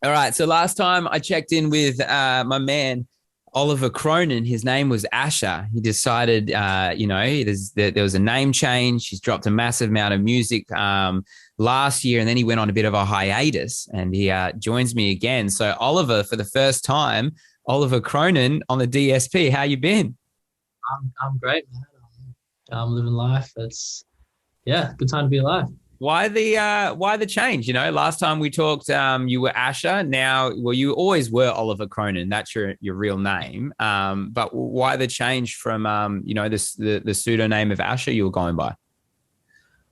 All right. So last time I checked in with my man Oliver Cronin, his name was Asher. He decided, there was a name change. He's dropped a massive amount of music last year, and then he went on a bit of a hiatus, and he joins me again. So Oliver, for the first time, Oliver Cronin on the DSP. How you been? I'm great, man. I'm living life. It's yeah, good time to be alive. Why the change? Last time we talked, you were Asher. Now, well, you always were Oliver Cronin. That's your real name. But why the change from this the pseudonym of Asher you were going by?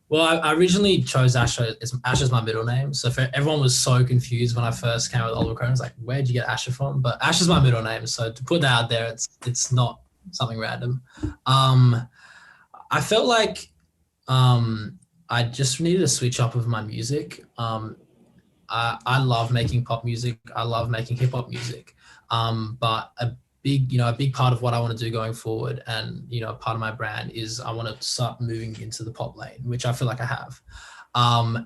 Well, I originally chose Asher. Asher's my middle name, so everyone was so confused when I first came out with Oliver Cronin. It's like, where'd you get Asher from? But Asher's my middle name, so to put that out there, it's not something random. Um, I felt like I just needed a switch up of my music. I love making pop music. I love making hip hop music. But a big part of what I want to do going forward, and part of my brand is I want to start moving into the pop lane, which I feel like I have.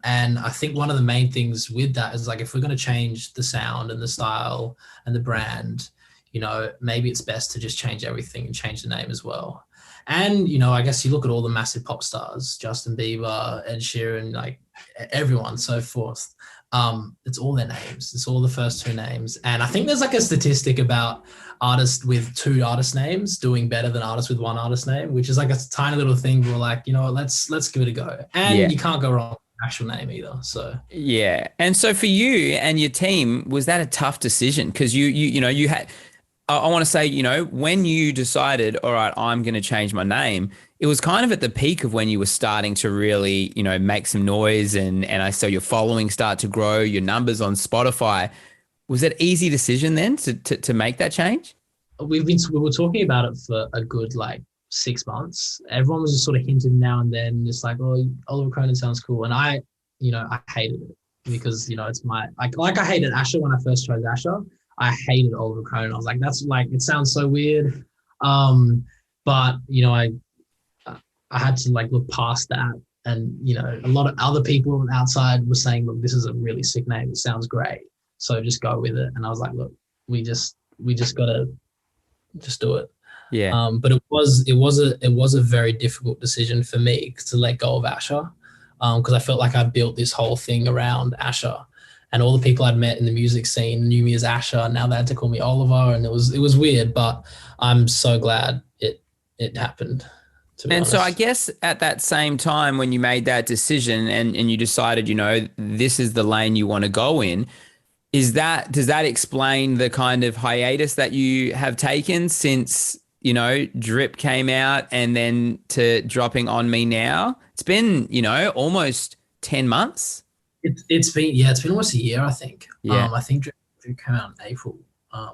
And I think one of the main things with that is like if we're going to change the sound and the style and the brand, maybe it's best to just change everything and change the name as well. And I guess you look at all the massive pop stars, Justin Bieber, Ed Sheeran, like everyone, so forth. It's all their names. It's all the first two names. And I think there's like a statistic about artists with two artist names doing better than artists with one artist name, which is like a tiny little thing. We're like, let's give it a go. Yeah. And you can't go wrong with the actual name either. So Yeah. And so for you and your team, was that a tough decision? Because you had I want to say, when you decided, all right, I'm going to change my name, it was kind of at the peak of when you were starting to really, make some noise and I saw your following start to grow, your numbers on Spotify. Was it an easy decision then to make that change? we were talking about it for a good like 6 months. Everyone was just sort of hinting now and then, just like, oh, Oliver Cronin sounds cool. And I hated it because, it's like I hated Asher when I first chose Asher. I hated Oliver Cronin. I was like, that's like, it sounds so weird. But I had to like look past that. And, a lot of other people outside were saying, look, this is a really sick name. It sounds great. So just go with it. And I was like, look, we just gotta just do it. Yeah. But it was a very difficult decision for me to let go of Asher, because I felt like I built this whole thing around Asher, and all the people I'd met in the music scene knew me as Asher. Now they had to call me Oliver, and it was weird, but I'm so glad it happened. To be And so I honest. guess at that same time when you made that decision and you decided, this is the lane you want to go in, does that explain the kind of hiatus that you have taken since, Drip came out and then to dropping on me now? It's been, almost 10 months. It's been almost a year, I think. Yeah. I think Drip came out in April. Uh,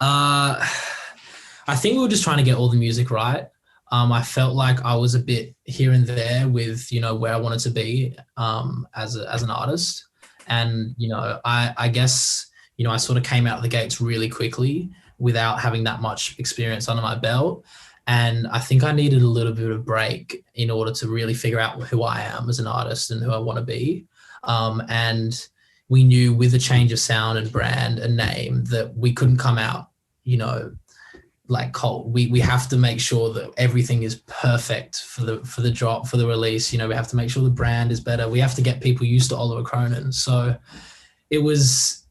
I think we were just trying to get all the music right. I felt like I was a bit here and there with, where I wanted to be, as an artist. And, I guess, I sort of came out of the gates really quickly without having that much experience under my belt. And I think I needed a little bit of break in order to really figure out who I am as an artist and who I want to be. And we knew with a change of sound and brand and name that we couldn't come out, like cold. We have to make sure that everything is perfect for the drop, for the release. We have to make sure the brand is better. We have to get people used to Oliver Cronin. So it was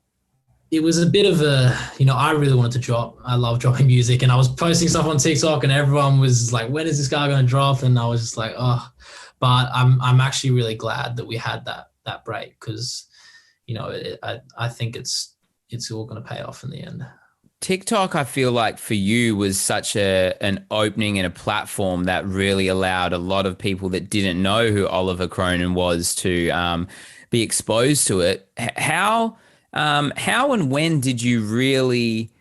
a bit of I really wanted to drop. I love dropping music, and I was posting stuff on TikTok and everyone was like, when is this guy going to drop? And I was just like, oh. But I'm actually really glad that we had that break, because I think it's all going to pay off in the end. TikTok, I feel like for you was such an opening and a platform that really allowed a lot of people that didn't know who Oliver Cronin was to be exposed to it. How and when did you really,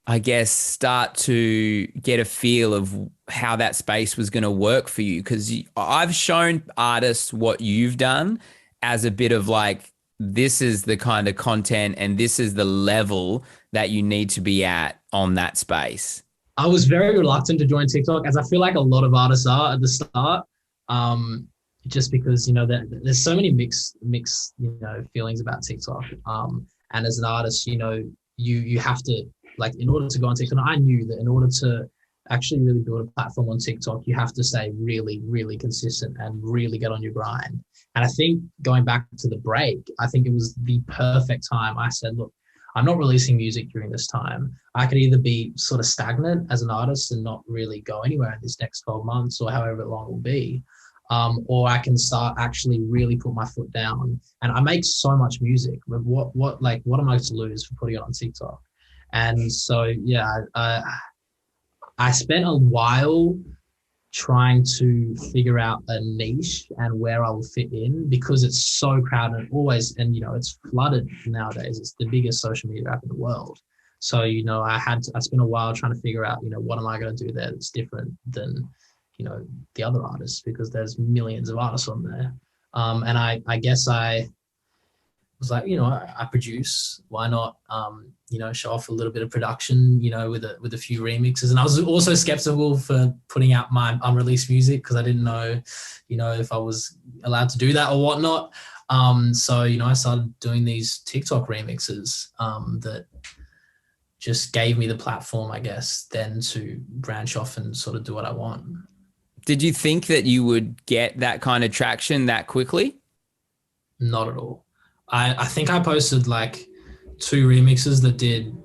I guess, start to get a feel of how that space was going to work for you? Because I've shown artists what you've done as a bit of like, this is the kind of content and this is the level that you need to be at on that space. I was very reluctant to join TikTok, as I feel like a lot of artists are at the start. Just because there's so many mixed feelings about TikTok. And as an artist, you have to, like, in order to go on TikTok, I knew that in order to actually really build a platform on TikTok, you have to stay really, really consistent and really get on your grind. And I think going back to the break, I think it was the perfect time. I said, look, I'm not releasing music during this time. I could either be sort of stagnant as an artist and not really go anywhere in this next 12 months or however long it will be. Or I can start actually really put my foot down. And I make so much music. But what am I to lose for putting it on TikTok? And so, yeah, I spent a while trying to figure out a niche and where I will fit in, because it's so crowded always, and it's flooded nowadays. It's the biggest social media app in the world. So, I spent a while trying to figure out, what am I going to do there that's different than, the other artists, because there's millions of artists on there. And I guess I was like, I produce, why not, show off a little bit of production, with a few remixes. And I was also skeptical for putting out my unreleased music, because I didn't know, if I was allowed to do that or whatnot. So, I started doing these TikTok remixes that just gave me the platform, I guess, then to branch off and sort of do what I want. Did you think that you would get that kind of traction that quickly? Not at all. I think I posted like 2 remixes that did,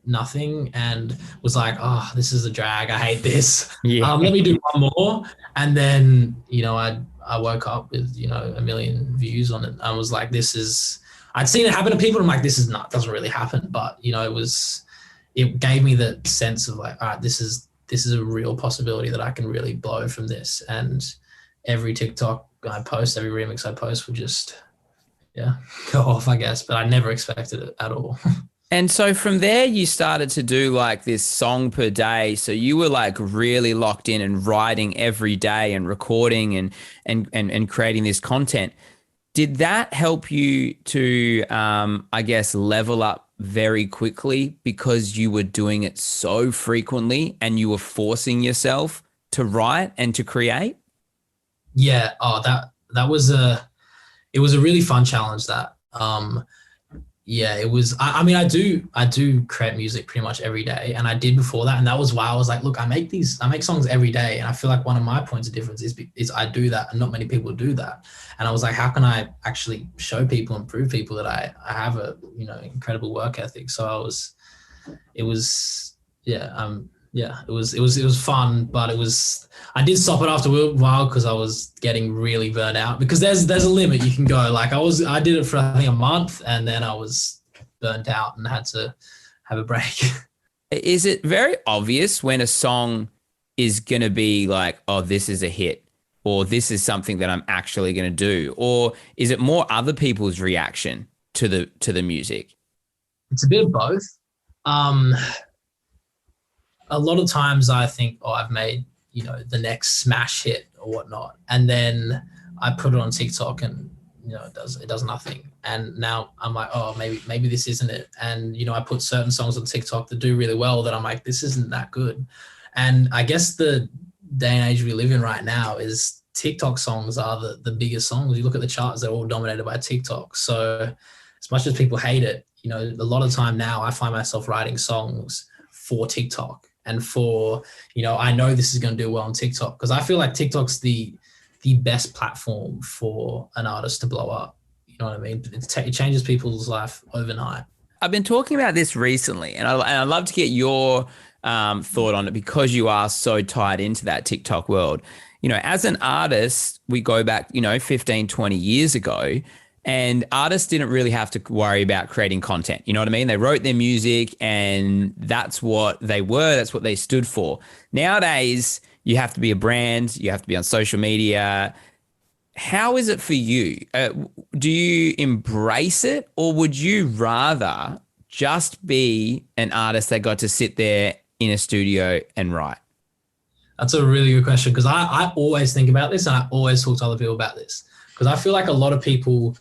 nothing, and was like, oh, this is a drag. I hate this. Yeah. Let me do one more. And then, I woke up with, 1 million views on it. I was like, I'd seen it happen to people. I'm like, doesn't really happen. But, it gave me the sense of like, all right, this is a real possibility that I can really blow from this. And every TikTok I post, every remix I post would just, go off, I guess. But I never expected it at all. And so from there, you started to do like this song per day. So you were like really locked in and writing every day and recording and creating this content. Did that help you to, I guess, level up very quickly because you were doing it so frequently and you were forcing yourself to write and to create? Yeah. Oh, that was it was a really fun challenge that, yeah, it was, I mean, I do create music pretty much every day, and I did before that. And that was why I was like, look, I make songs every day. And I feel like one of my points of difference is I do that, and not many people do that. And I was like, how can I actually show people and prove people that I have a, incredible work ethic? So it was fun, but I did stop it after a while because I was getting really burnt out, because there's a limit you can go. Like I did it for I think a month, and then I was burnt out and had to have a break. Is it very obvious when a song is going to be like, oh, this is a hit, or this is something that I'm actually going to do? Or is it more other people's reaction to the music? It's a bit of both. A lot of times I think, oh, I've made, the next smash hit or whatnot. And then I put it on TikTok and, it does nothing. And now I'm like, oh, maybe this isn't it. And, I put certain songs on TikTok that do really well that I'm like, this isn't that good. And I guess the day and age we live in right now is TikTok songs are the biggest songs. You look at the charts, they're all dominated by TikTok. So as much as people hate it, a lot of time now I find myself writing songs for TikTok. And for, I know this is going to do well on TikTok, because I feel like TikTok's the best platform for an artist to blow up. You know what I mean? It changes people's life overnight. I've been talking about this recently, and I'd love to get your thought on it, because you are so tied into that TikTok world. As an artist, we go back, 15, 20 years ago, and artists didn't really have to worry about creating content. You know what I mean? They wrote their music and that's what they were. That's what they stood for. Nowadays, you have to be a brand. You have to be on social media. How is it for you? Do you embrace it, or would you rather just be an artist that got to sit there in a studio and write? That's a really good question, because I always think about this, and I always talk to other people about this, because I feel like a lot of people,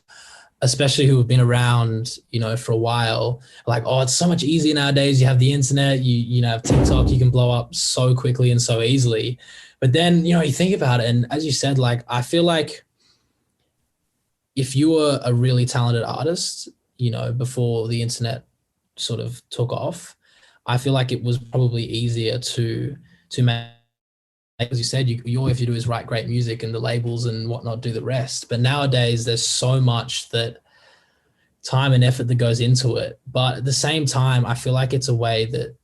especially who have been around, for a while, like, oh, it's so much easier nowadays. You have the internet, you have TikTok, you can blow up so quickly and so easily. But then, you think about it, and as you said, like, I feel like if you were a really talented artist, before the internet sort of took off, I feel like it was probably easier to make, as you said, you all you have to do is write great music and the labels and whatnot do the rest. But nowadays there's so much that time and effort that goes into it. But at the same time, I feel like it's a way that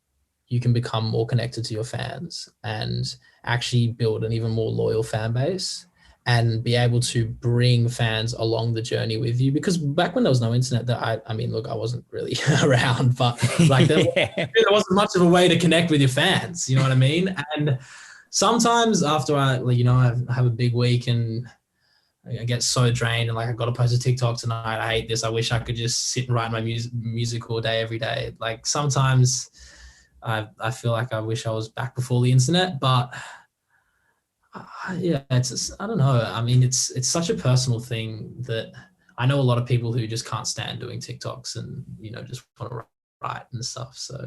you can become more connected to your fans and actually build an even more loyal fan base and be able to bring fans along the journey with you. Because back when there was no internet, that I mean, look, I wasn't really around, but like there, Yeah. there wasn't much of a way to connect with your fans. You know what I mean? And sometimes after I have a big week and I get so drained and like I got to post a TikTok tonight. I hate this. I wish I could just sit and write my music all day, every day. Like sometimes I feel like I wish I was back before the internet, but yeah, it's just, I don't know. I mean, it's such a personal thing that I know a lot of people who just can't stand doing TikToks and just want to write and stuff. So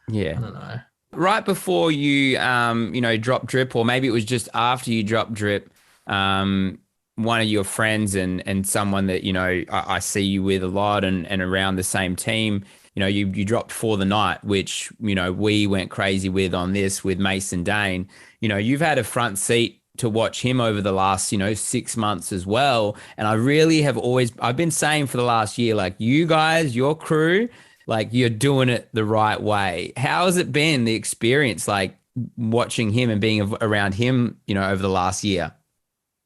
Yeah. I don't know. Right before you drop drip, or maybe it was just after you drop drip, one of your friends and someone that I see you with a lot and around the same team, you dropped For the Night, which we went crazy with on this with Mason Dane. You've had a front seat to watch him over the last 6 months as well, and I really have I've been saying for the last year, like, you guys, your crew, like, you're doing it the right way. How has it been, the experience, like watching him and being around him over the last year?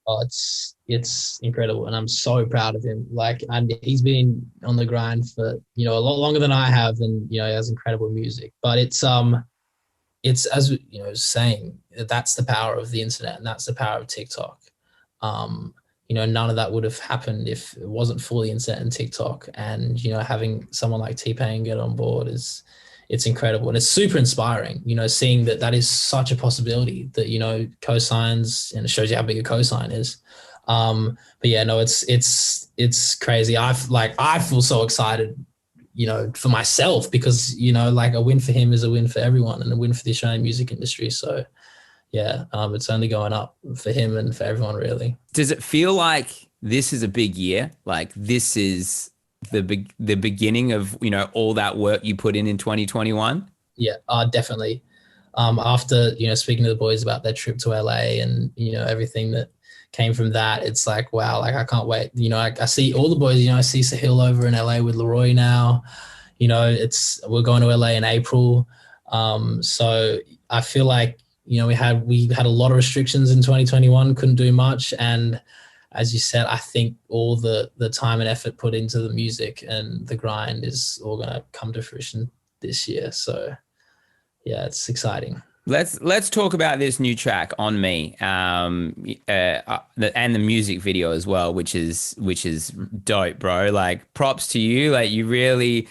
Oh, it's incredible, and I'm so proud of him. Like, and he's been on the grind for a lot longer than I have, and he has incredible music. But it's as saying that's the power of the internet, and that's the power of TikTok. None of that would have happened if it wasn't for the internet and TikTok. And having someone like T-Pain get on board it's incredible, and it's super inspiring. Seeing that is such a possibility that cosigns, and it shows you how big a cosign is. But yeah, no, it's crazy. I feel so excited, for myself, because like a win for him is a win for everyone and a win for the Australian music industry. So yeah, it's only going up for him and for everyone, really. Does it feel like this is a big year? Like, this is the beginning of all that work you put in 2021? Yeah, definitely. After speaking to the boys about their trip to LA and everything that came from that, it's like, wow, like I can't wait. I see all the boys. I see Sahil over in LA with Leroy now. We're going to LA in April. So I feel like we had a lot of restrictions in 2021, couldn't do much, and as you said, I think all the time and effort put into the music and the grind is all going to come to fruition this year. So yeah, it's exciting. Let's talk about this new track, On Me, and the music video as well, which is dope, bro. Like, props to you. Like, you really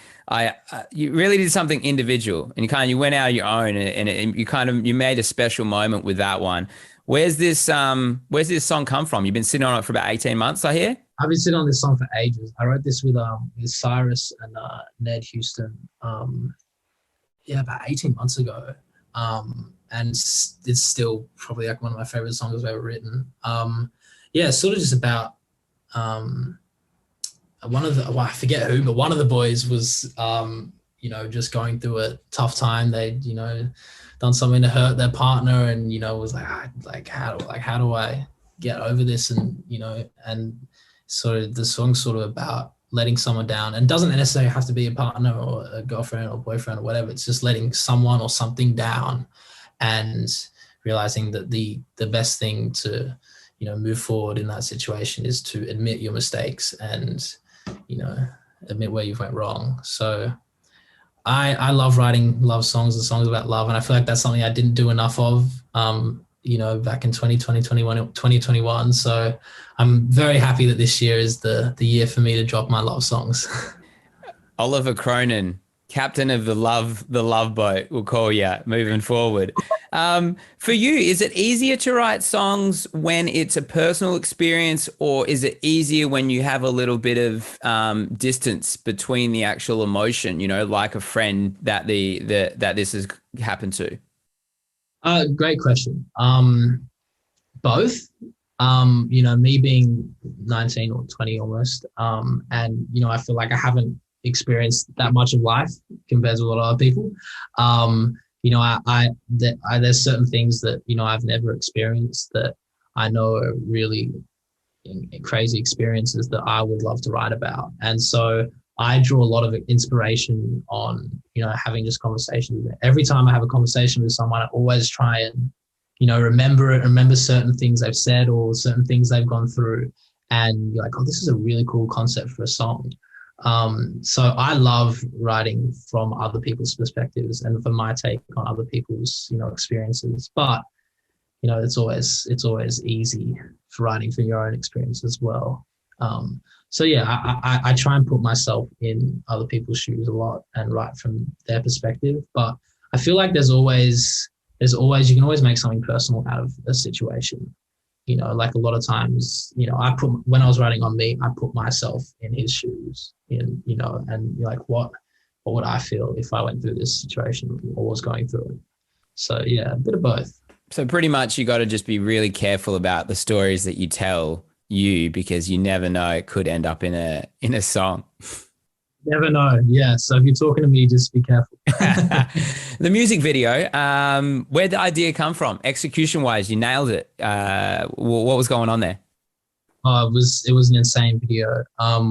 did something individual, and you went out on your own, and you made a special moment with that one. Where's this song come from? You've been sitting on it for about 18 months, I hear? I've been sitting on this song for ages. I wrote this with Cyrus and Ned Houston. About 18 months ago. And it's still probably like one of my favorite songs I've ever written. Sort of just about I forget who, but one of the boys was just going through a tough time. They'd done something to hurt their partner, and was like how do I get over this, and sort of the song's sort of about letting someone down, and doesn't necessarily have to be a partner or a girlfriend or boyfriend or whatever. It's just letting someone or something down, and realizing that the best thing to move forward in that situation is to admit your mistakes and admit where you went wrong. So I love writing love songs and songs about love, and I feel like that's something I didn't do enough of back in 2021. So I'm very happy that this year is the year for me to drop my love songs. Olive Cronin, captain of the love boat, we'll call you moving forward. For you, is it easier to write songs when it's a personal experience, or is it easier when you have a little bit of distance between the actual emotion, like a friend that that this has happened to? Great question. Both. Me being 19 or 20 almost, and I feel like I haven't experienced that much of life compared to a lot of other people. You know, there's certain things that, you know, I've never experienced that I know are really crazy experiences that I would love to write about. And so I draw a lot of inspiration on, you know, having just conversations. Every time I have a conversation with someone, I always try and, you know, remember certain things they've said or certain things they've gone through. And you're like, oh, this is a really cool concept for a song. So I love writing from other people's perspectives and for my take on other people's, you know, experiences. But, you know, it's always easy for writing from your own experience as well. So yeah, I try and put myself in other people's shoes a lot and write from their perspective. But I feel like you can always make something personal out of a situation. You know, like a lot of times, you know, when I was writing on me, I put myself in his shoes, and you know, and you're like, what would I feel if I went through this situation or was going through it? So yeah, a bit of both. So pretty much you got to just be really careful about the stories that you tell because you never know, it could end up in a song. Never know. Yeah. So if you're talking to me, just be careful. The music video, where'd the idea come from? Execution wise, you nailed it. What was going on there? It was an insane video.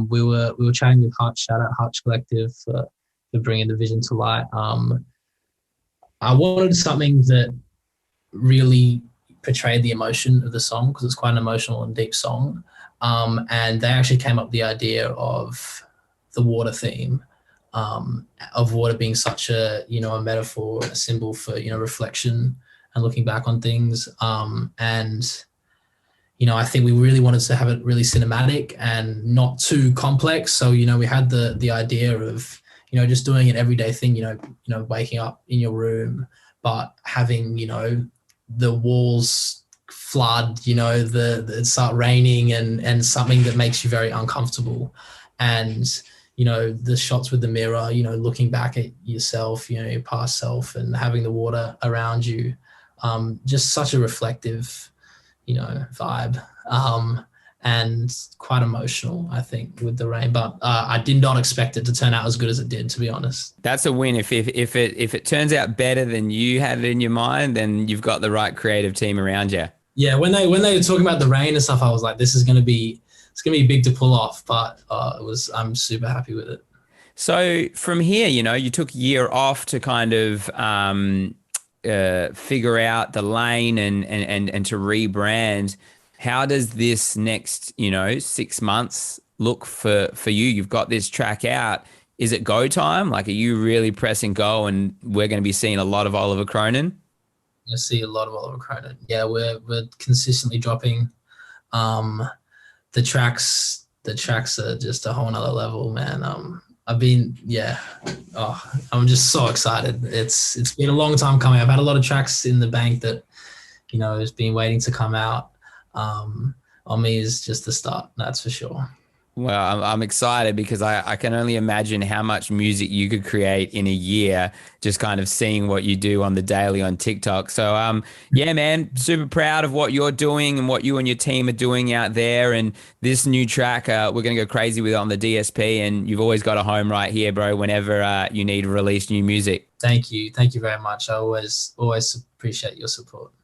We were chatting with Hutch, shout out Hutch Collective for bringing the vision to light. I wanted something that really portrayed the emotion of the song because it's quite an emotional and deep song. And they actually came up with the idea of the water theme, of water being such a, you know, a metaphor, a symbol for, you know, reflection and looking back on things. And, you know, I think we really wanted to have it really cinematic and not too complex. So, you know, we had the idea of, you know, just doing an everyday thing, you know, waking up in your room, but having, you know, the walls flood, you know, it start raining and something that makes you very uncomfortable. And, you know, the shots with the mirror, you know, looking back at yourself, you know, your past self and having the water around you, just such a reflective, you know, vibe. And quite emotional, I think, with the rain. But I did not expect it to turn out as good as it did, to be honest. That's a win. If it turns out better than you had it in your mind, then you've got the right creative team around you. Yeah, when they were talking about the rain and stuff, I was like, it's gonna be big to pull off. But I'm super happy with it. So from here, you know, you took a year off to kind of figure out the lane and to rebrand. How does this next, you know, 6 months look for you? You've got this track out. Is it go time? Like, are you really pressing go and we're going to be seeing a lot of Olive Cronin? You'll see a lot of Olive Cronin. Yeah, we're consistently dropping. The tracks are just a whole nother level, man. I'm just so excited. It's been a long time coming. I've had a lot of tracks in the bank that, you know, has been waiting to come out. On me is just the start, that's for sure. Well, I'm excited because I can only imagine how much music you could create in a year, just kind of seeing what you do on the daily on TikTok. So, yeah, man, super proud of what you're doing and what you and your team are doing out there. And this new track, we're going to go crazy with it on the DSP. And you've always got a home right here, bro, whenever you need to release new music. Thank you very much. I always appreciate your support.